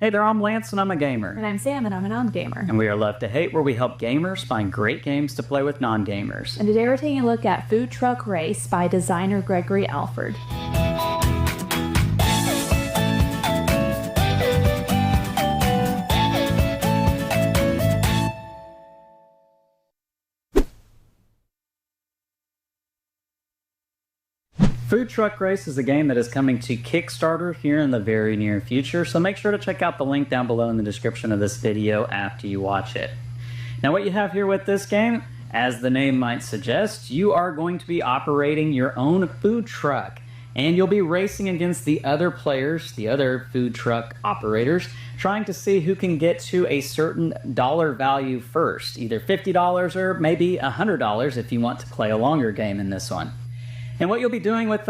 Hey there, I'm Lance and I'm a gamer. And I'm Sam and I'm a non-gamer. And we are Love to Hate, where we help gamers find great games to play with non-gamers. And today we're taking a look at Food Truck Race by designer Gregory Alford. Food Truck Race is a game that is coming to Kickstarter here in the very near future, so make sure to check out the link down below in the description of this video after you watch it. Now what you have here with this game, as the name might suggest, you are going to be operating your own food truck, and you'll be racing against the other players, the other food truck operators, trying to see who can get to a certain dollar value first, either $50 or maybe $100 if you want to play a longer game in this one. And what you'll be doing with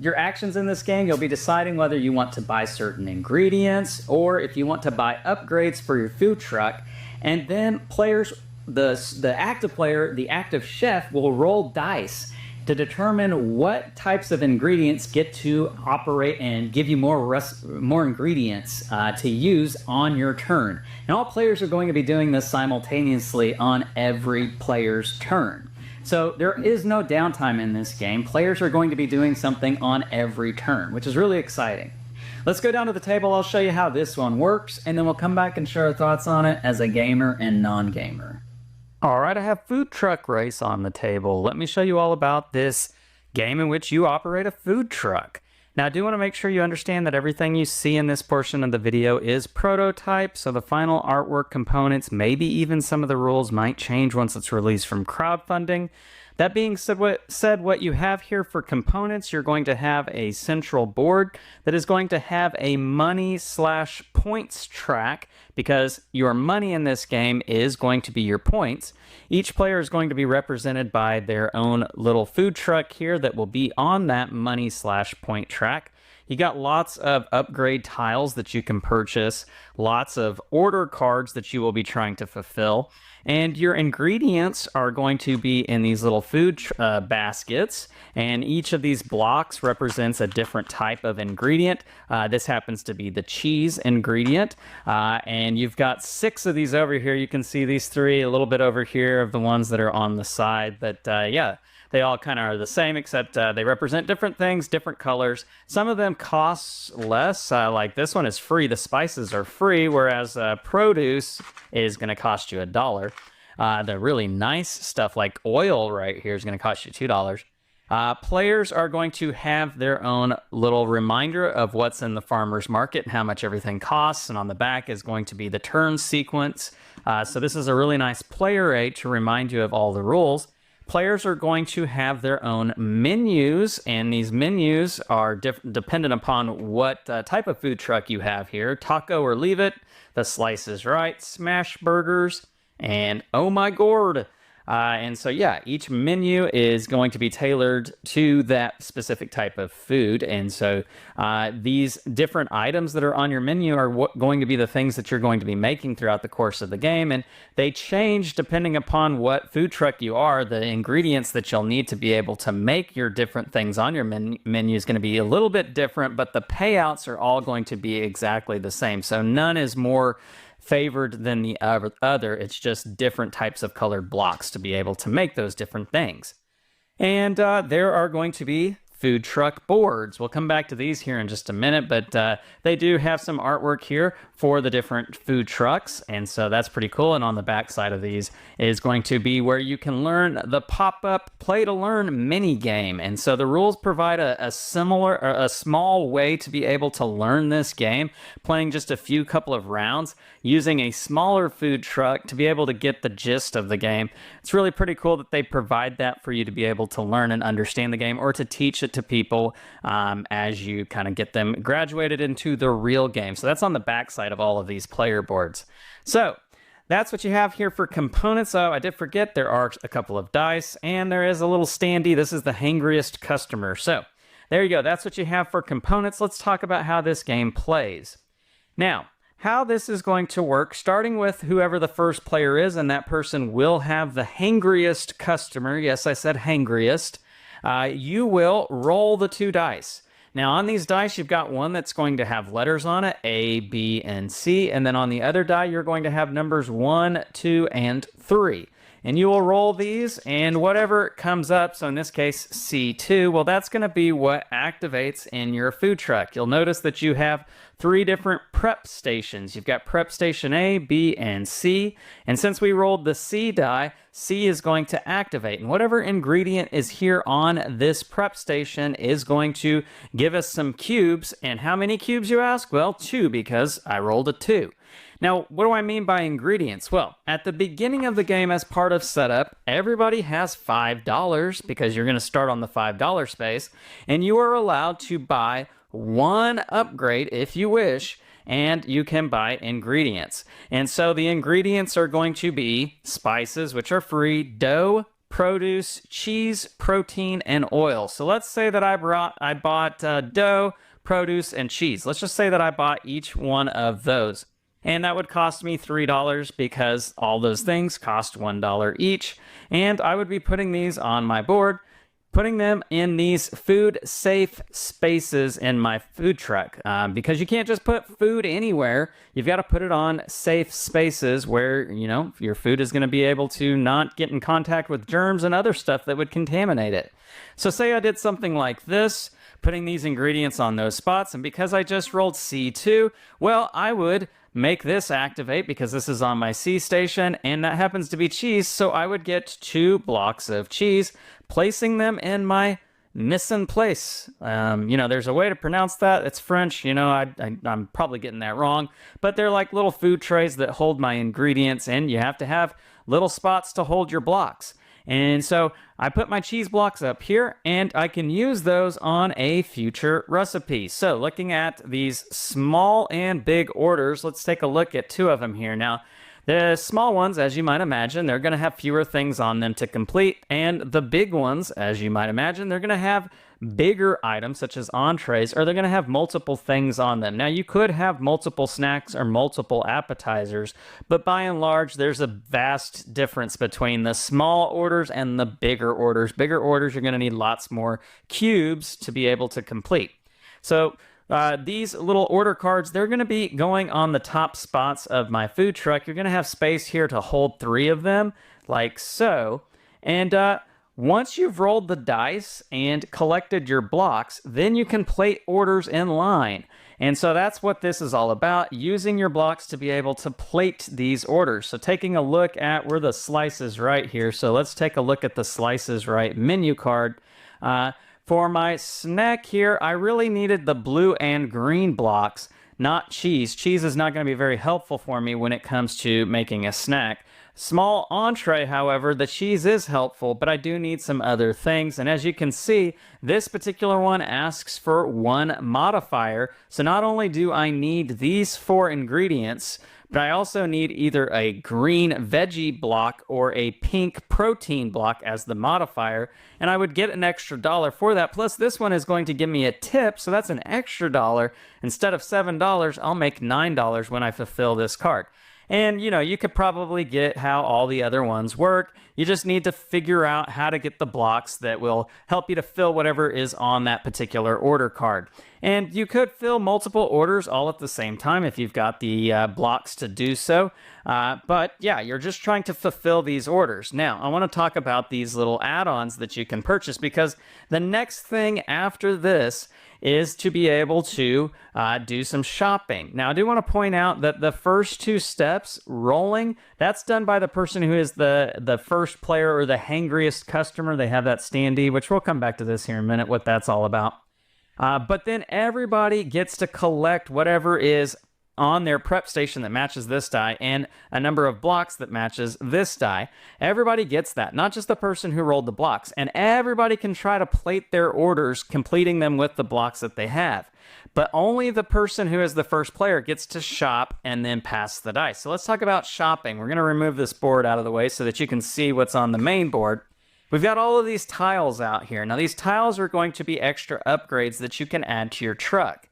your actions in this game, you'll be deciding whether you want to buy certain ingredients or if you want to buy upgrades for your food truck. And then players, the active player, the active chef, will roll dice to determine what types of ingredients get to operate and give you more ingredients to use on your turn. And all players are going to be doing this simultaneously on every player's turn. So there is no downtime in this game. Players are going to be doing something on every turn, which is really exciting. Let's go down to the table. I'll show you how this one works, and then we'll come back and share our thoughts on it as a gamer and non-gamer. All right, I have Food Truck Race on the table. Let me show you all about this game in which you operate a food truck. Now, I do want to make sure you understand that everything you see in this portion of the video is prototype, so the final artwork components, maybe even some of the rules might change once it's released from crowdfunding. That being said, what you have here for components, you're going to have a central board that is going to have a money/points track, because your money in this game is going to be your points. Each player is going to be represented by their own little food truck here that will be on that money/point track. You got lots of upgrade tiles that you can purchase, lots of order cards that you will be trying to fulfill, and your ingredients are going to be in these little food baskets, and each of these blocks represents a different type of ingredient. This happens to be the cheese ingredient, and you've got 6 of these over here. You can see these 3 a little bit over here of the ones that are on the side, but yeah. They all kind of are the same, except they represent different things, different colors. Some of them cost less, like this one is free. The spices are free, whereas produce is going to cost you $1. The really nice stuff like oil right here is going to cost you $2. Players are going to have their own little reminder of what's in the farmer's market and how much everything costs, and on the back is going to be the turn sequence. So this is a really nice player aid to remind you of all the rules. Players are going to have their own menus, and these menus are dependent upon what type of food truck you have here. Taco or leave it, the slice is right, smash burgers, and oh my gourd. And so yeah, each menu is going to be tailored to that specific type of food. And so these different items that are on your menu are going to be the things that you're going to be making throughout the course of the game. And they change depending upon what food truck you are. The ingredients that you'll need to be able to make your different things on your menu is going to be a little bit different, but the payouts are all going to be exactly the same. So none is more favored than the other. It's just different types of colored blocks to be able to make those different things. And there are going to be food truck boards. We'll come back to these here in just a minute, but they do have some artwork here for the different food trucks, and so that's pretty cool. And on the back side of these is going to be where you can learn the pop-up play-to-learn mini game. And so the rules provide a small way to be able to learn this game, playing just a couple of rounds, using a smaller food truck to be able to get the gist of the game. It's really pretty cool that they provide that for you to be able to learn and understand the game, or to teach it to people as you kind of get them graduated into the real game. So that's on the back side of all of these player boards. So that's what you have here for components. Oh, I did forget there are a couple of dice, and there is a little standee. This is the hangriest customer. So there you go. That's what you have for components. Let's talk about how this game plays. Now, how this is going to work, starting with whoever the first player is, and that person will have the hangriest customer. Yes, I said hangriest. You will roll the 2 dice. Now on these dice, you've got one that's going to have letters on it, A, B, and C. And then on the other die, you're going to have numbers 1, 2, and 3. And you will roll these, and whatever comes up, so in this case, C2, well, that's going to be what activates in your food truck. You'll notice that you have 3 different prep stations. You've got prep station A, B, and C. And since we rolled the C die, C is going to activate. And whatever ingredient is here on this prep station is going to give us some cubes. And how many cubes, you ask? Well, 2, because I rolled a 2. Now, what do I mean by ingredients? Well, at the beginning of the game as part of setup, everybody has $5 because you're going to start on the $5 space, and you are allowed to buy 1 upgrade if you wish, and you can buy ingredients. And so the ingredients are going to be spices, which are free, dough, produce, cheese, protein, and oil. So let's say that I bought dough, produce, and cheese. Let's just say that I bought each one of those. And that would cost me $3 because all those things cost $1 each. And I would be putting these on my board, putting them in these food safe spaces in my food truck. Because you can't just put food anywhere. You've got to put it on safe spaces where, you know, your food is going to be able to not get in contact with germs and other stuff that would contaminate it. So say I did something like this, putting these ingredients on those spots. And because I just rolled C2, well, I would make this activate because this is on my C station, and that happens to be cheese, so I would get 2 blocks of cheese, placing them in my mise en place. You know, there's a way to pronounce that. It's French, you know, I'm probably getting that wrong, but they're like little food trays that hold my ingredients, and you have to have little spots to hold your blocks. And so I put my cheese blocks up here, and I can use those on a future recipe. So looking at these small and big orders, let's take a look at 2 of them here. Now, the small ones, as you might imagine, they're going to have fewer things on them to complete. And the big ones, as you might imagine, they're going to have bigger items such as entrees, or they're going to have multiple things on them. Now, you could have multiple snacks or multiple appetizers, but by and large, there's a vast difference between the small orders and the bigger orders. Bigger orders, you're going to need lots more cubes to be able to complete. So these little order cards, they're going to be going on the top spots of my food truck. You're going to have space here to hold 3 of them, like so. And once you've rolled the dice and collected your blocks, then you can plate orders in line. And so that's what this is all about, using your blocks to be able to plate these orders. So taking a look at where the slices right here. So let's take a look at the slices right menu card. For my snack here, I really needed the blue and green blocks, not cheese. Cheese is not going to be very helpful for me when it comes to making a snack. Small entree, however, the cheese is helpful, but I do need some other things. And as you can see, this particular one asks for 1 modifier. So not only do I need these 4 ingredients, but I also need either a green veggie block or a pink protein block as the modifier, and I would get an extra $1 for that. Plus, this one is going to give me a tip, so that's an extra $1. Instead of $7, I'll make $9 when I fulfill this cart. And, you know, you could probably get how all the other ones work. You just need to figure out how to get the blocks that will help you to fill whatever is on that particular order card. And you could fill multiple orders all at the same time if you've got the blocks to do so. But yeah, you're just trying to fulfill these orders. Now, I want to talk about these little add-ons that you can purchase, because the next thing after this is to be able to do some shopping. Now, I do want to point out that the first 2 steps, rolling, that's done by the person who is the first player or the hangriest customer. They have that standee, which we'll come back to this here in a minute, what that's all about. But then everybody gets to collect whatever is on their prep station that matches this die and a number of blocks that matches this die. Everybody gets that, not just the person who rolled the blocks. And everybody can try to plate their orders, completing them with the blocks that they have. But only the person who is the first player gets to shop and then pass the dice. So let's talk about shopping. We're going to remove this board out of the way so that you can see what's on the main board. We've got all of these tiles out here. Now, these tiles are going to be extra upgrades that you can add to your truck.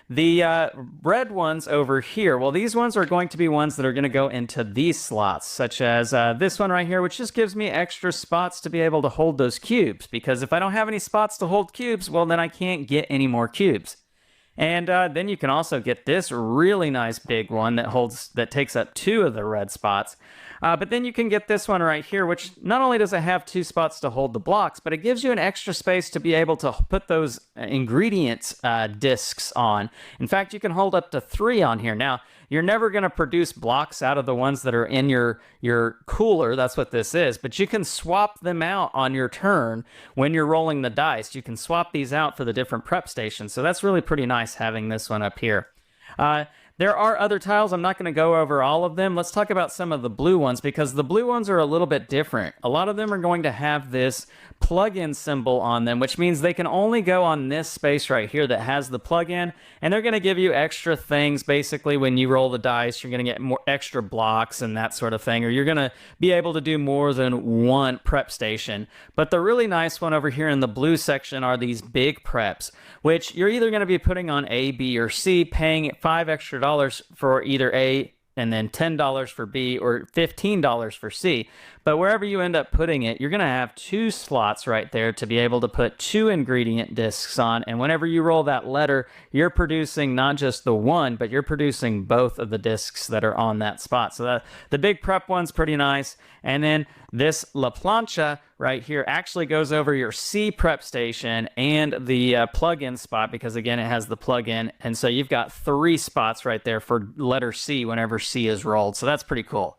The red ones over here, well, these ones are going to be ones that are going to go into these slots, such as this one right here, which just gives me extra spots to be able to hold those cubes, because if I don't have any spots to hold cubes, well, then I can't get any more cubes. And then you can also get this really nice big one that takes up 2 of the red spots. But then you can get this one right here, which not only does it have 2 spots to hold the blocks, but it gives you an extra space to be able to put those ingredients discs on. In fact, you can hold up to 3 on here. Now, you're never going to produce blocks out of the ones that are in your cooler. That's what this is. But you can swap them out on your turn when you're rolling the dice. You can swap these out for the different prep stations. So that's really pretty nice having this one up here. There are other tiles. I'm not going to go over all of them. Let's talk about some of the blue ones, because the blue ones are a little bit different. A lot of them are going to have this plug-in symbol on them, which means they can only go on this space right here that has the plug-in, and they're going to give you extra things. Basically, when you roll the dice, you're going to get more extra blocks and that sort of thing, or you're going to be able to do more than one prep station. But the really nice one over here in the blue section are these big preps, which you're either going to be putting on A, B, or C, paying $5 extra for either A, and then $10 for B, or $15 for C. But wherever you end up putting it, you're going to have 2 slots right there to be able to put 2 ingredient discs on. And whenever you roll that letter, you're producing not just the one, but you're producing both of the discs that are on that spot. So the big prep one's pretty nice. And then this La Plancha right here actually goes over your C prep station and the plug-in spot, because again, it has the plug-in. And so you've got 3 spots right there for letter C whenever C is rolled. So that's pretty cool.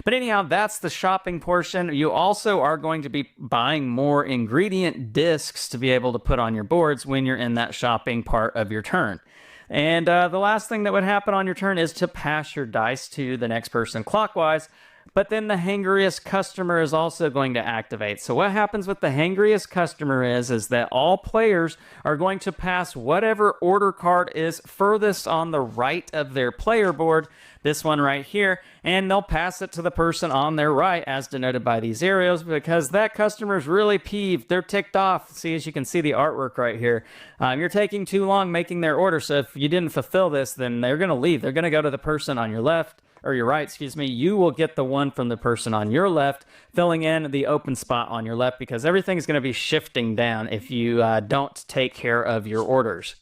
But anyhow, that's the shopping portion. You also are going to be buying more ingredient discs to be able to put on your boards when you're in that shopping part of your turn. And the last thing that would happen on your turn is to pass your dice to the next person clockwise. But then the hangriest customer is also going to activate. So what happens with the hangriest customer is that all players are going to pass whatever order card is furthest on the right of their player board, this one right here, and they'll pass it to the person on their right, as denoted by these arrows, because that customer is really peeved. They're ticked off. See, as you can see the artwork right here. You're taking too long making their order, so if you didn't fulfill this, then they're going to leave. They're going to go to the person on your left, or your right, excuse me. You will get the one from the person on your left, filling in the open spot on your left, because everything is going to be shifting down if you don't take care of your orders.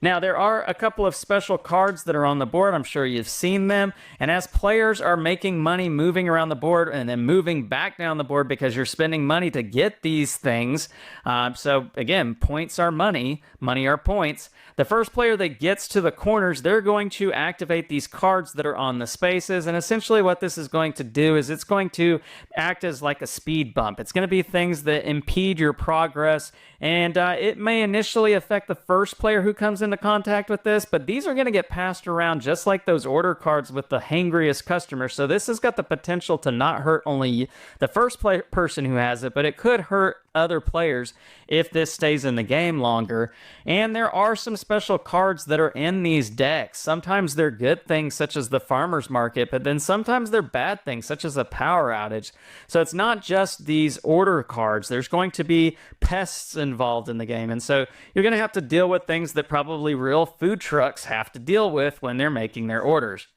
Now, there are a couple of special cards that are on the board. I'm sure you've seen them. And as players are making money moving around the board and then moving back down the board, because you're spending money to get these things. So again, points are money. Money are points. The first player that gets to the corners, they're going to activate these cards that are on the spaces. And essentially what this is going to do is it's going to act as like a speed bump. It's going to be things that impede your progress. And it may initially affect the first player who comes into contact with this, but these are going to get passed around just like those order cards with the hangriest customer. So this has got the potential to not hurt only the first person who has it, but it could hurt other players if this stays in the game longer. And there are some special cards that are in these decks. Sometimes they're good things, such as the farmer's market, but then sometimes they're bad things, such as a power outage. So it's not just these order cards. There's going to be pests involved in the game, and so you're going to have to deal with things that probably real food trucks have to deal with when they're making their orders.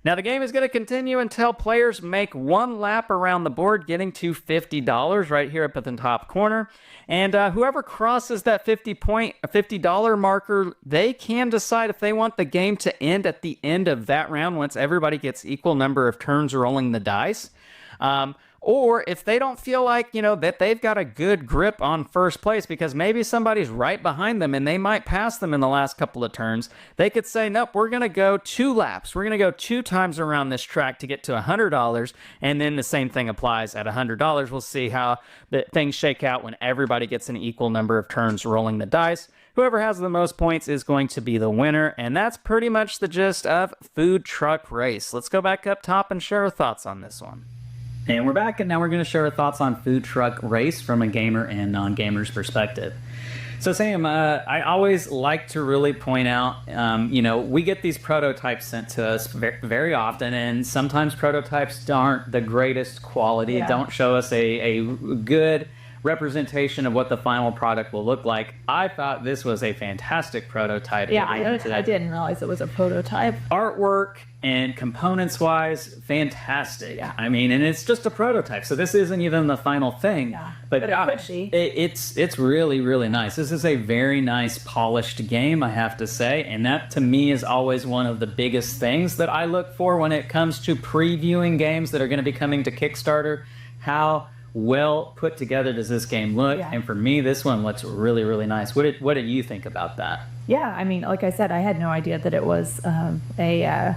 Now, the game is going to continue until players make 1 lap around the board, getting to $50 right here up at the top corner. And whoever crosses that $50 marker, they can decide if they want the game to end at the end of that round once everybody gets equal number of turns rolling the dice. Or if they don't feel like, that they've got a good grip on first place, because maybe somebody's right behind them and they might pass them in the last couple of turns, they could say, nope, we're going to go 2 laps. We're going to go 2 times around this track to get to $100. And then the same thing applies at $100. We'll see how things shake out when everybody gets an equal number of turns rolling the dice. Whoever has the most points is going to be the winner. And that's pretty much the gist of Food Truck Race. Let's go back up top and share our thoughts on this one. And we're back, and now we're going to share our thoughts on Food Truck Race from a gamer and non-gamer's perspective. So, Sam, I always like to really point out, we get these prototypes sent to us very often, and sometimes prototypes aren't the greatest quality, don't show us a good representation of what the final product will look like. I thought this was a fantastic prototype. Yeah, I didn't realize it was a prototype. Artwork and components wise, fantastic. Yeah. I mean, and it's just a prototype, so this isn't even the final thing. Yeah. But it's really, really nice. This is a very nice polished game, I have to say, and that to me is always one of the biggest things that I look for when it comes to previewing games that are going to be coming to Kickstarter. How well put together does this game look? Yeah. And for me, this one looks really, really nice. What did you think about that? Yeah, I mean, like I said, I had no idea that it was a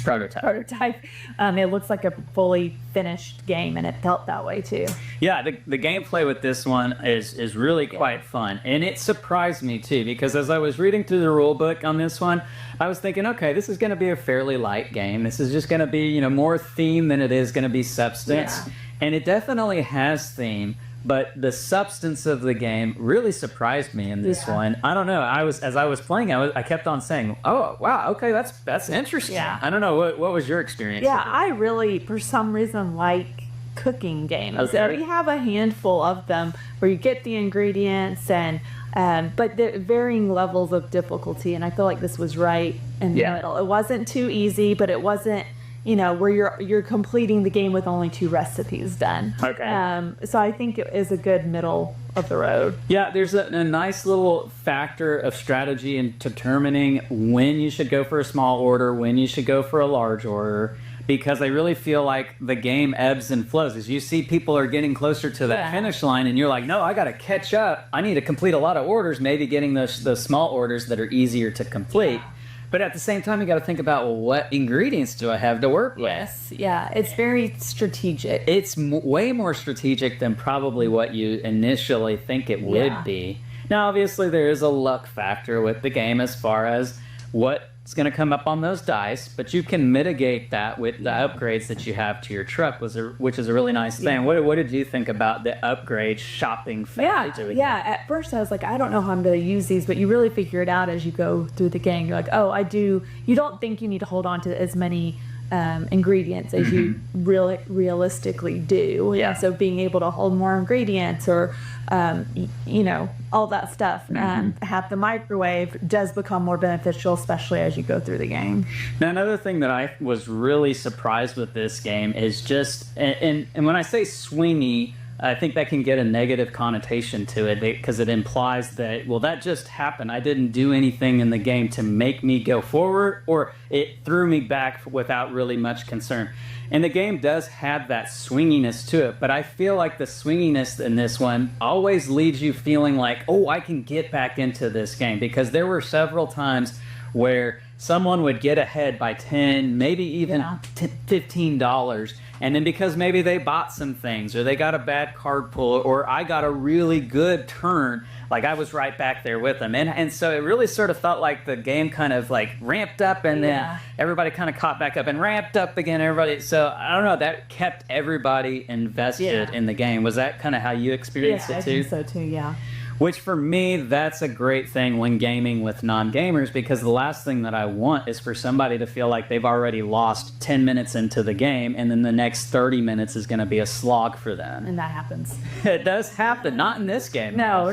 prototype. It looks like a fully finished game, and it felt that way too. Yeah, the gameplay with this one is really quite fun, and it surprised me too, because as I was reading through the rule book on this one, I was thinking, okay, this is going to be a fairly light game. This is just going to be, more theme than it is going to be substance. Yeah. And it definitely has theme, but the substance of the game really surprised me in this one. I don't know. As I was playing, I kept on saying, "Oh, wow, okay, that's interesting." Yeah. I don't know what was your experience. Yeah, I really, for some reason, like cooking games. Okay. So you have a handful of them where you get the ingredients and but the varying levels of difficulty, and I feel like this was right in the middle. It wasn't too easy, but it wasn't, where you're completing the game with only 2 recipes done. Okay. So I think it is a good middle of the road. Yeah, there's a nice little factor of strategy in determining when you should go for a small order, when you should go for a large order, because I really feel like the game ebbs and flows. As you see people are getting closer to that finish line, and you're like, no, I got to catch up. I need to complete a lot of orders, maybe getting those small orders that are easier to complete. Yeah. But at the same time, you got to think about, well, what ingredients do I have to work with? Yes, yeah, it's very strategic. It's way more strategic than probably what you initially think it would be. Now, obviously, there is a luck factor with the game as far as what's going to come up on those dice, but you can mitigate that with the upgrades that you have to your truck, which is a really nice thing. What did you think about the upgrade shopping factor? Yeah. At first, I was like, I don't know how I'm going to use these, but you really figure it out as you go through the game. You're like, oh, I do. You don't think you need to hold on to as many ingredients as you realistically do. Yeah. And so being able to hold more ingredients or all that stuff, have the microwave does become more beneficial, especially as you go through the game. Now, another thing that I was really surprised with this game is just, and when I say swingy, I think that can get a negative connotation to it, because it implies that, well, that just happened. I didn't do anything in the game to make me go forward, or it threw me back without really much concern. And the game does have that swinginess to it, but I feel like the swinginess in this one always leaves you feeling like, oh, I can get back into this game, because there were several times where someone would get ahead by 10, maybe even $15, and then because maybe they bought some things, or they got a bad card pull, or I got a really good turn, like I was right back there with them. And so it really sort of felt like the game kind of like ramped up, and then everybody kind of caught back up and ramped up again, everybody. So I don't know, that kept everybody invested in the game. Was that kind of how you experienced it too? I think so too, yeah. Which for me, that's a great thing when gaming with non-gamers, because the last thing that I want is for somebody to feel like they've already lost 10 minutes into the game, and then the next 30 minutes is going to be a slog for them. And that happens. It does happen. Not in this game. No.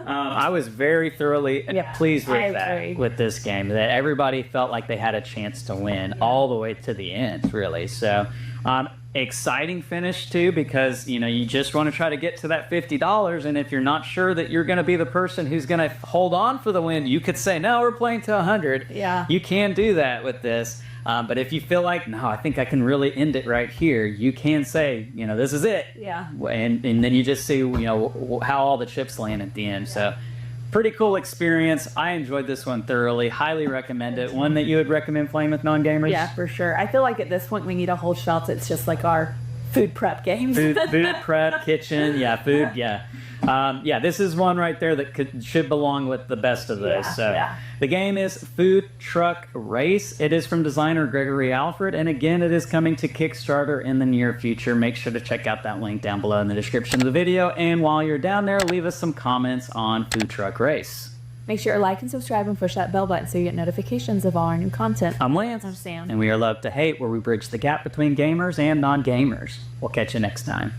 I was very thoroughly pleased with this game, that everybody felt like they had a chance to win all the way to the end, really. So exciting finish too, because you just want to try to get to that $50, and if you're not sure that you're going to be the person who's going to hold on for the win, you could say, no, we're playing to 100. You can do that with this, but if you feel like, no, I think I can really end it right here, you can say, this is it. And then you just see how all the chips land at the end. So pretty cool experience. I enjoyed this one thoroughly. Highly recommend it. One that you would recommend playing with non-gamers? Yeah, for sure. I feel like at this point we need a whole shelf that's just like our food prep games. Food prep, kitchen, food, this is one right there that should belong with the best of those. The game is Food Truck Race. It is from designer Gregory Alford, and again, it is coming to Kickstarter in the near future. Make sure to check out that link down below in the description of the video, and while you're down there, leave us some comments on Food Truck Race. Make sure to like and subscribe and push that bell button so you get notifications of all our new content. I'm Lance. I'm Sam. And we are Love to Hate, where we bridge the gap between gamers and non-gamers. We'll catch you next time.